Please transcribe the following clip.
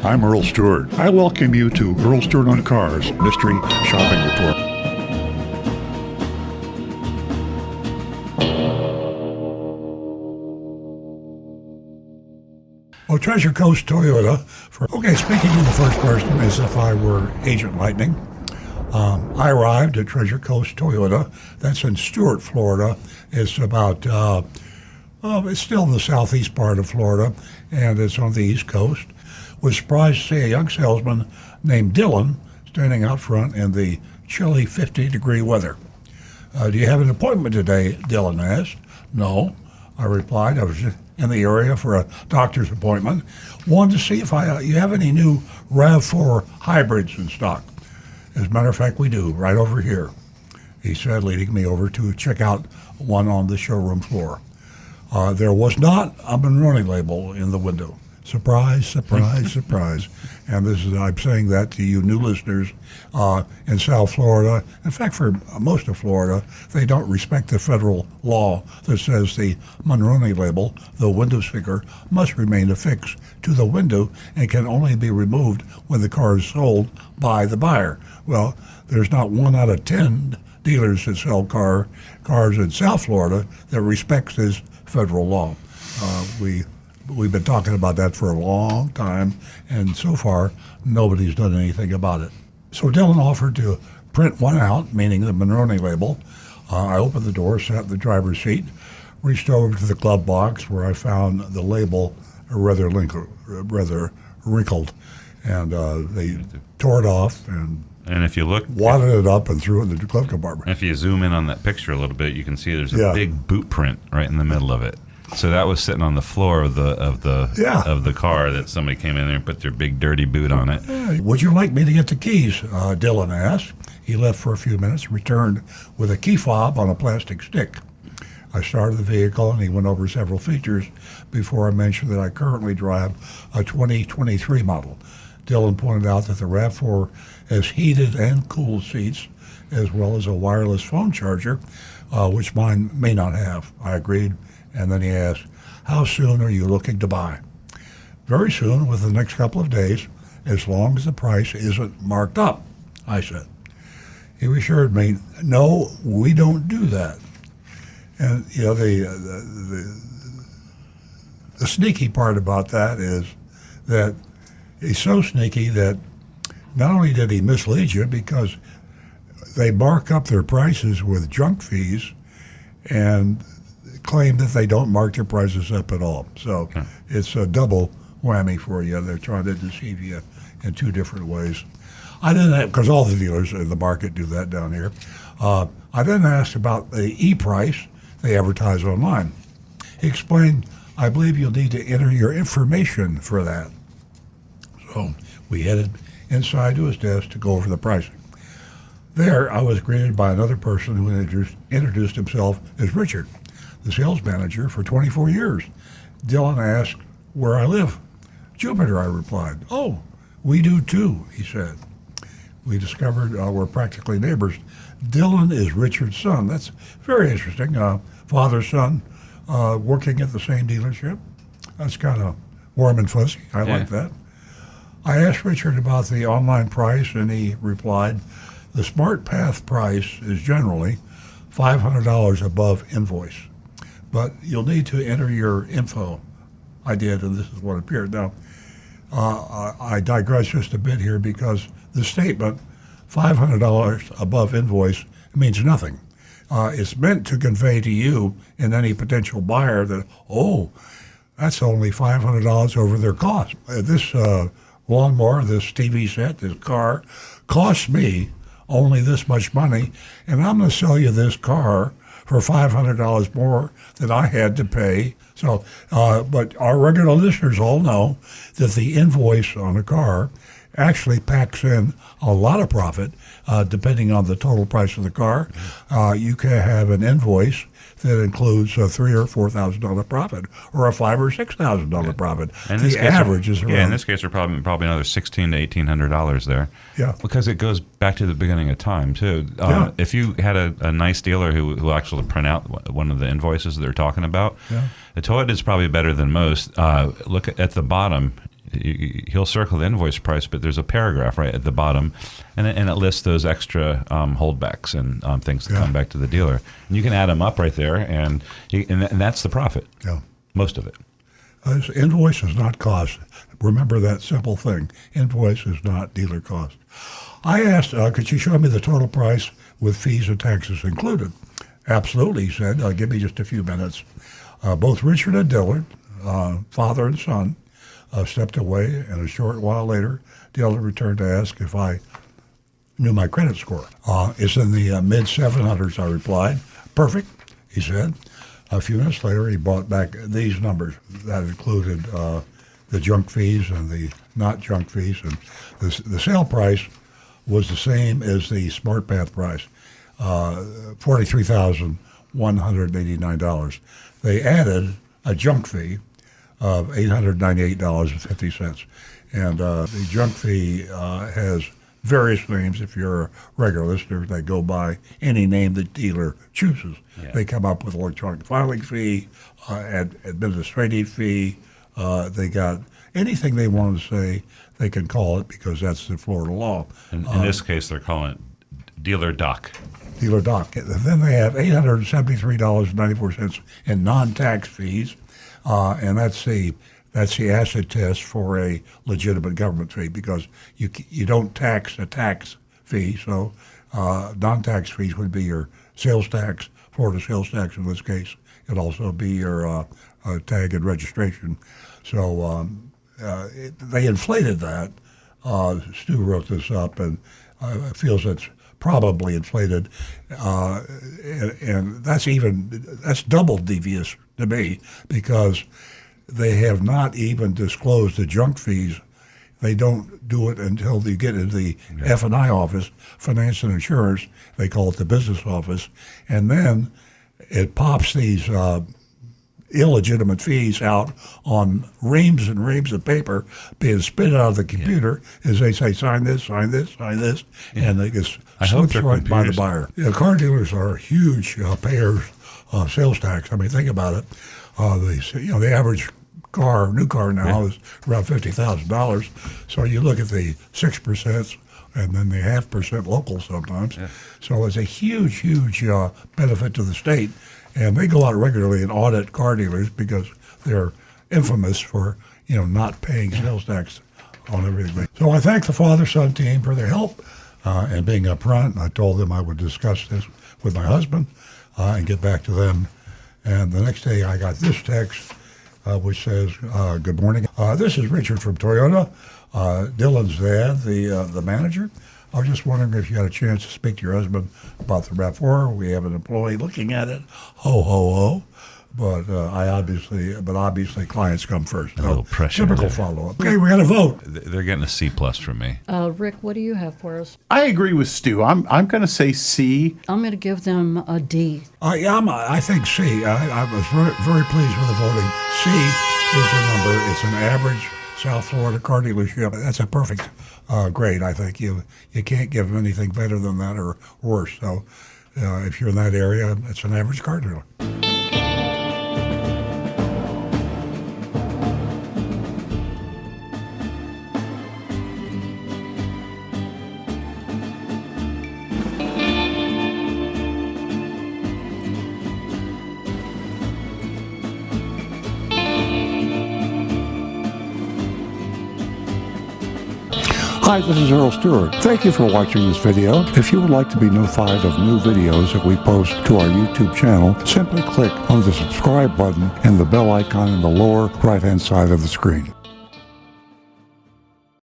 I'm Earl Stewart. I welcome you to Earl Stewart on Cars Mystery Shopping Report. Well, Treasure Coast Toyota. Speaking in the first person as if I were Agent Lightning. I arrived at Treasure Coast Toyota. That's in Stuart, Florida. It's about, it's still in the southeast part of Florida, and it's on the East Coast. Was surprised to see a young salesman named Dylan standing out front in the chilly 50-degree weather. Do you have an appointment today? Dylan asked. No, I replied. I was in the area for a doctor's appointment. Wanted to see if you have any new RAV4 hybrids in stock. As a matter of fact, we do, right over here, he said, leading me over to check out one on the showroom floor. There was not a Monroney label in the window. Surprise, surprise, surprise. And I'm saying that to you new listeners in South Florida. In fact, for most of Florida, they don't respect the federal law that says the Monroney label, the window sticker, must remain affixed to the window and can only be removed when the car is sold by the buyer. Well, there's not 1 out of 10 dealers that sell cars in South Florida that respects this federal law. We've been talking about that for a long time, and so far, nobody's done anything about it. So Dylan offered to print one out, meaning the Monroney label. I opened the door, sat in the driver's seat, reached over to the glove box where I found the label rather wrinkled, and they tore it off and if you look, wadded it up and threw it in the glove compartment. If you zoom in on that picture a little bit, you can see there's a big boot print right in the middle of it. So that was sitting on the floor of the car that somebody came in there and put their big dirty boot on it. Yeah. Would you like me to get the keys? Dylan asked. He left for a few minutes, returned with a key fob on a plastic stick. I started the vehicle and he went over several features before I mentioned that I currently drive a 2023 model. Dylan pointed out that the RAV4 has heated and cooled seats as well as a wireless phone charger, which mine may not have. I agreed. And then he asked, how soon are you looking to buy? Very soon, within the next couple of days, as long as the price isn't marked up, I said. He assured me, no, we don't do that. And, you know, the sneaky part about that is that he's so sneaky that not only did he mislead you, because they mark up their prices with junk fees and claim that they don't mark their prices up at all. So it's a double whammy for you. They're trying to deceive you in two different ways. I didn't, because all the dealers in the market do that down here. I then asked about the e-price they advertise online. He explained, I believe you'll need to enter your information for that. So we headed inside to his desk to go over the pricing. There, I was greeted by another person who introduced himself as Richard, the sales manager for 24 years. Dylan asked where I live. Jupiter, I replied. Oh, we do too, he said. We discovered we're practically neighbors. Dylan is Richard's son. That's very interesting. Father, son, working at the same dealership. That's kind of warm and fuzzy. I like that. I asked Richard about the online price, and he replied, the Smart Path price is generally $500 above invoice, but you'll need to enter your info. I did, and this is what appeared. Now, I digress just a bit here because the statement, $500 above invoice, means nothing. It's meant to convey to you and any potential buyer that, oh, that's only $500 over their cost. This lawnmower, this TV set, this car, cost me only this much money, and I'm going to sell you this car for $500 more than I had to pay. So, but our regular listeners all know that the invoice on a car actually packs in a lot of profit, depending on the total price of the car. You can have an invoice that includes a $3,000 or $4,000 profit, or a $5,000 or $6,000 profit. And the average is around. Yeah, in this case, we're probably another $1,600 to $1,800 there. Yeah, because it goes back to the beginning of time too. If you had a nice dealer who actually print out one of the invoices that they're talking about, the Toyota is probably better than most. Look at the bottom. he'll circle the invoice price, but there's a paragraph right at the bottom, and it lists those extra holdbacks and things that come back to the dealer. And you can add them up right there, and that's the profit. Yeah, most of it. Invoice is not cost. Remember that simple thing. Invoice is not dealer cost. I asked, could you show me the total price with fees and taxes included? Absolutely, he said. Give me just a few minutes. Both Richard and Dillard, father and son, stepped away, and a short while later, Dillard returned to ask if I knew my credit score. It's in the mid-700s, I replied. Perfect, he said. A few minutes later, he brought back these numbers that included the junk fees and the not junk fees. And the sale price was the same as the SmartPath price, $43,189. They added a junk fee of $898.50. And the junk fee has various names. If you're a regular listener, they go by any name the dealer chooses. Yeah. They come up with electronic filing fee, administrative fee. They got anything they want to say, they can call it because that's the Florida law. In this case, they're calling it dealer doc. Dealer doc. And then they have $873.94 in non-tax fees, and that's the acid test for a legitimate government fee, because you don't tax a tax fee. So non-tax fees would be your sales tax, Florida sales tax in this case. It'd also be your tag and registration. So they inflated that. Stu wrote this up and feels it's probably inflated, and that's double devious to me, because they have not even disclosed the junk fees. They don't do it until they get into the F&I office, finance and insurance. They call it the business office, and then it pops these illegitimate fees out on reams and reams of paper being spit out of the computer as they say, sign this, sign this, sign this, and they just slips right by the buyer. Car dealers are huge payers of sales tax. I mean, think about it. The average new car now is around $50,000. So you look at the 6% and then the 0.5% local sometimes. Yeah. So it's a huge, huge benefit to the state. And they go out regularly and audit car dealers because they're infamous for, not paying sales tax on everything. So I thank the father-son team for their help and being upfront. I told them I would discuss this with my husband and get back to them. And the next day I got this text, which says, good morning. This is Richard from Toyota. Dylan's dad, the manager. I was just wondering if you had a chance to speak to your husband about the RAV4. We have an employee looking at it. Ho, ho, ho. But obviously clients come first. A little pressure. Typical follow-up. Okay, we got to vote. They're getting a C+ from me. Rick, what do you have for us? I agree with Stu. I'm going to say C. I'm going to give them a D. I think C. I was very pleased with the voting. C is the number. It's an average South Florida car dealership. That's a perfect grade. I think you can't give them anything better than that or worse. So if you're in that area, it's an average car dealer. Hi, this is Earl Stewart. Thank you for watching this video. If you would like to be notified of new videos that we post to our YouTube channel, simply click on the subscribe button and the bell icon in the lower right-hand side of the screen.